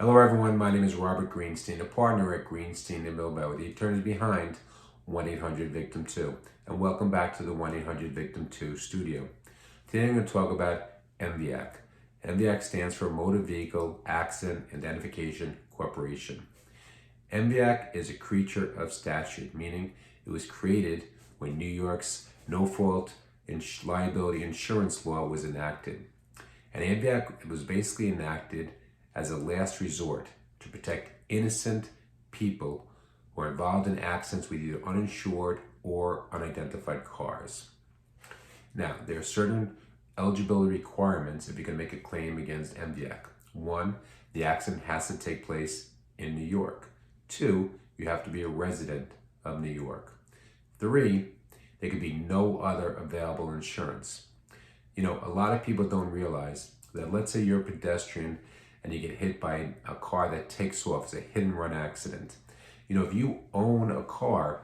Hello everyone, my name is Robert Greenstein, a partner at Greenstein & Milbo, the attorneys behind 1-800-VICTIM-2, and welcome back to the 1-800-VICTIM-2 studio. Today I'm going to talk about MVAIC. MVAIC stands for Motor Vehicle Accident Indemnification Corporation. MVAIC is a creature of statute, meaning it was created when New York's no-fault liability insurance law was enacted. And MVAIC was basically enacted as a last resort to protect innocent people who are involved in accidents with either uninsured or unidentified cars. Now, there are certain eligibility requirements if you're going to make a claim against MVAIC. One, the accident has to take place in New York. Two, you have to be a resident of New York. Three, there could be no other available insurance. You know, a lot of people don't realize that, let's say you're a pedestrian and you get hit by a car that takes off. It's a hit and run accident. You know, if you own a car,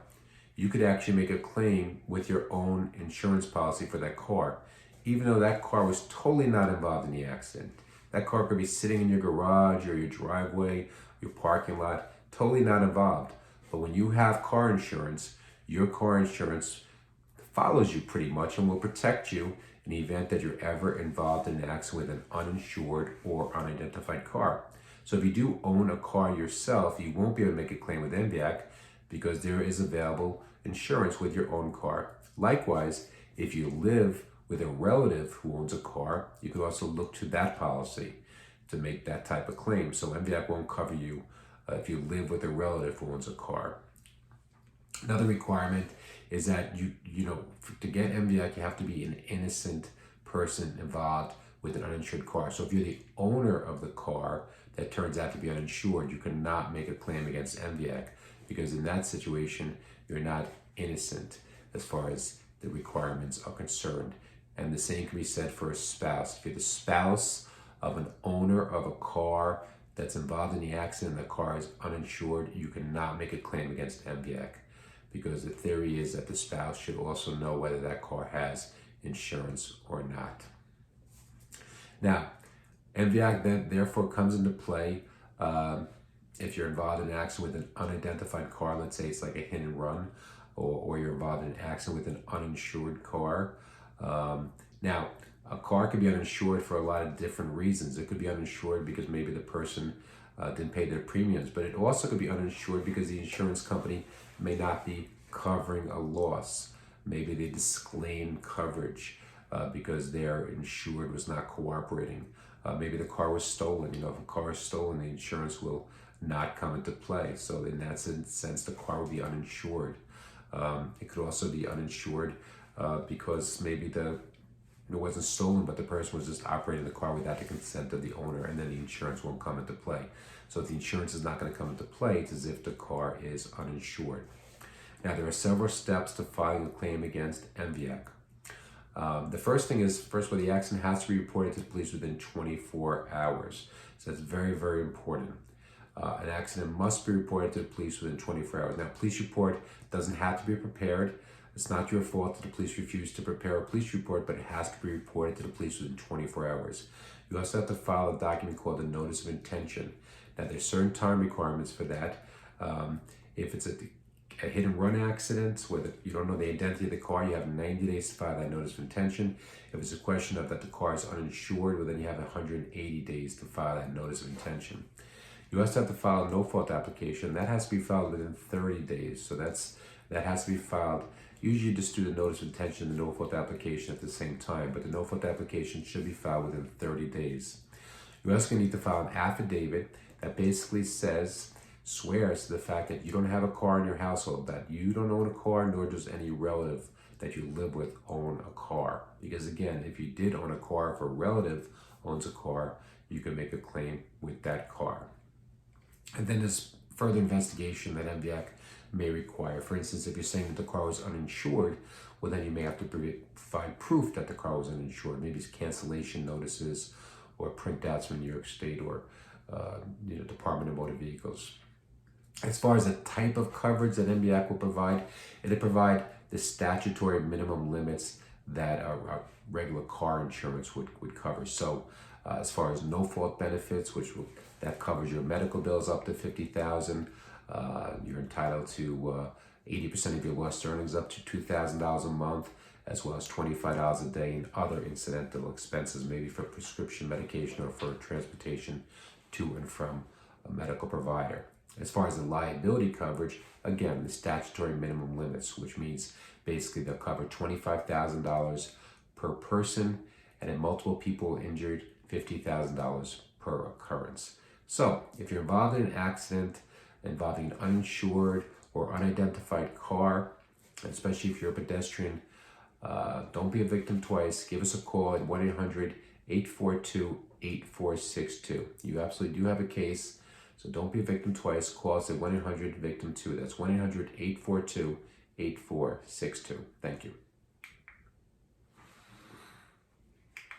you could actually make a claim with your own insurance policy for that car, even though that car was totally not involved in the accident. That car could be sitting in your garage or your driveway, your parking lot, totally not involved. But when you have car insurance, your car insurance follows you pretty much and will protect you in the event that you're ever involved in an accident with an uninsured or unidentified car. So if you do own a car yourself, you won't be able to make a claim with MVAIC because there is available insurance with your own car. Likewise, if you live with a relative who owns a car, you could also look to that policy to make that type of claim. So MVAIC won't cover you if you live with a relative who owns a car. Another requirement is that to get MVAIC, you have to be an innocent person involved with an uninsured car. So if you're the owner of the car that turns out to be uninsured, you cannot make a claim against MVAIC because in that situation, you're not innocent as far as the requirements are concerned. And the same can be said for a spouse. If you're the spouse of an owner of a car that's involved in the accident and the car is uninsured, you cannot make a claim against MVAIC, because the theory is that the spouse should also know whether that car has insurance or not. Now, MVAIC then therefore comes into play if you're involved in an accident with an unidentified car. Let's say it's like a hit and run, or you're involved in an accident with an uninsured car. Now, a car could be uninsured for a lot of different reasons. It could be uninsured because maybe the person didn't pay their premiums, but it also could be uninsured because the insurance company may not be covering a loss. Maybe they disclaimed coverage because their insured was not cooperating. Maybe the car was stolen. You know, if a car is stolen, the insurance will not come into play. So in that sense, the car will be uninsured. It could also be uninsured because maybe it wasn't stolen, but the person was just operating the car without the consent of the owner, and then the insurance won't come into play. So if the insurance is not going to come into play, it's as if the car is uninsured. Now, there are several steps to filing a claim against MVAIC. The first thing is, first of all, the accident has to be reported to the police within 24 hours. So that's very, very important. An accident must be reported to the police within 24 hours. Now, a police report doesn't have to be prepared. It's not your fault that the police refused to prepare a police report, but it has to be reported to the police within 24 hours. You also have to file a document called a notice of intention. Now, there's certain time requirements for that. If it's a hit and run accident where you don't know the identity of the car, you have 90 days to file that notice of intention. If it's a question of that the car is uninsured, well, then you have 180 days to file that notice of intention. You also have to file a no-fault application. That has to be filed within 30 days. So that has to be filed. Usually you just do the notice of intention and the no-fault application at the same time, but the no-fault application should be filed within 30 days. You're also going to need to file an affidavit that basically swears to the fact that you don't have a car in your household, that you don't own a car, nor does any relative that you live with own a car. Because again, if you did own a car, if a relative owns a car, you can make a claim with that car. And then there's further investigation that MVAIC may require. For instance, if you're saying that the car was uninsured, well, then you may have to provide proof that the car was uninsured. Maybe it's cancellation notices or printouts from New York State or Department of Motor Vehicles. As far as the type of coverage that MVAIC will provide, it'll provide the statutory minimum limits that a regular car insurance would cover. So As far as no-fault benefits, that covers your medical bills up to $50,000. You're entitled to 80% of your lost earnings up to $2,000 a month, as well as $25 a day in other incidental expenses, maybe for prescription medication or for transportation to and from a medical provider. As far as the liability coverage, again, the statutory minimum limits, which means basically they'll cover $25,000 per person, and if multiple people injured, $50,000 per occurrence. So if you're involved in an accident involving an uninsured or unidentified car, especially if you're a pedestrian, don't be a victim twice. Give us a call at 1-800-842-8462. You absolutely do have a case, so don't be a victim twice. Call us at 1-800-VICTIM2. That's 1-800-842-8462. Thank you.